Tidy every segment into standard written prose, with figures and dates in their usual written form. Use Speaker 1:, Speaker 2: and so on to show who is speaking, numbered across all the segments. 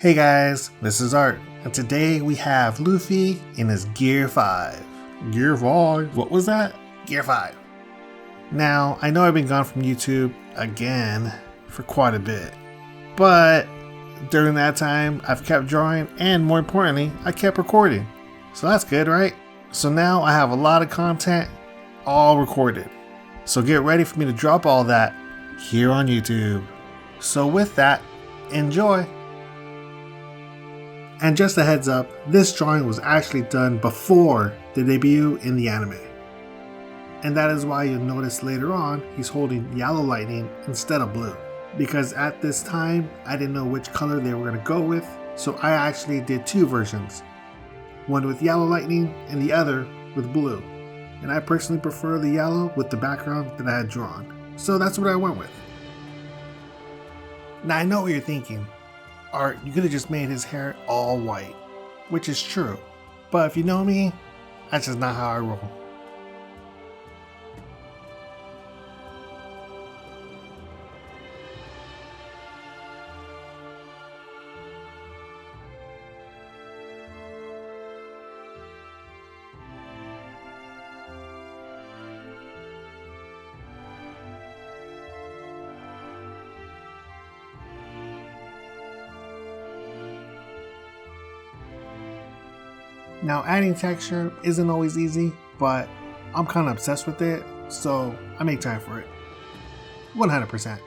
Speaker 1: Hey guys, this is Art, and today we have Luffy in his Gear 5. Gear 5? What was that? Gear 5. Now, I know I've been gone from YouTube again for quite a bit, but during that time, I've kept drawing, and more importantly, I kept recording. So that's good, right? So now I have a lot of content all recorded. So get ready for me to drop all that here on YouTube. So with that, enjoy! And just a heads up, this drawing was actually done before the debut in the anime. And that is why you'll notice later on he's holding yellow lightning instead of blue. Because at this time, I didn't know which color they were going to go with, so I actually did two versions. One with yellow lightning and the other with blue. And I personally prefer the yellow with the background that I had drawn. So that's what I went with. Now I know what you're thinking. Art, you could have just made his hair all white, which is true, but if you know me, that's just not how I roll. Now adding texture isn't always easy, but I'm kind of obsessed with it, so I make time for it. 100%.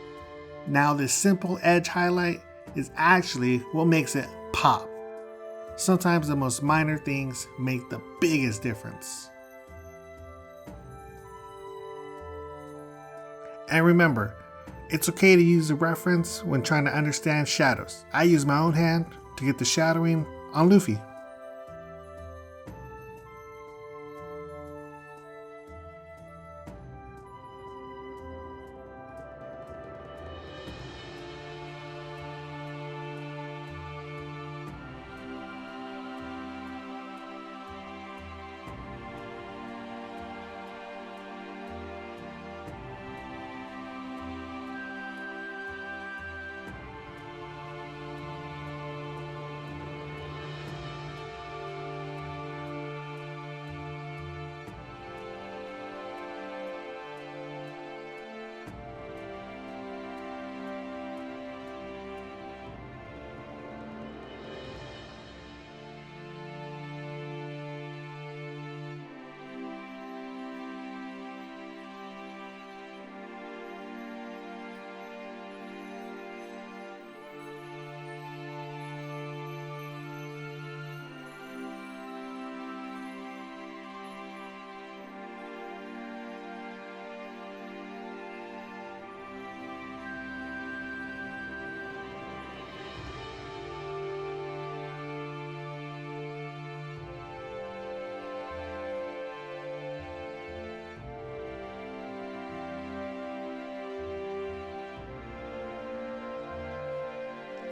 Speaker 1: Now this simple edge highlight is actually what makes it pop. Sometimes the most minor things make the biggest difference. And remember, it's okay to use a reference when trying to understand shadows. I use my own hand to get the shadowing on Luffy.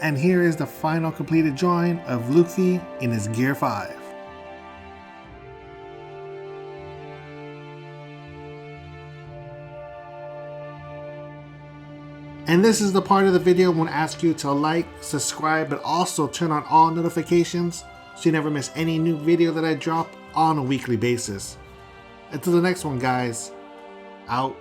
Speaker 1: And here is the final completed drawing of Luffy in his Gear 5. And this is the part of the video I want to ask you to like, subscribe, but also turn on all notifications so you never miss any new video that I drop on a weekly basis. Until the next one, guys, out.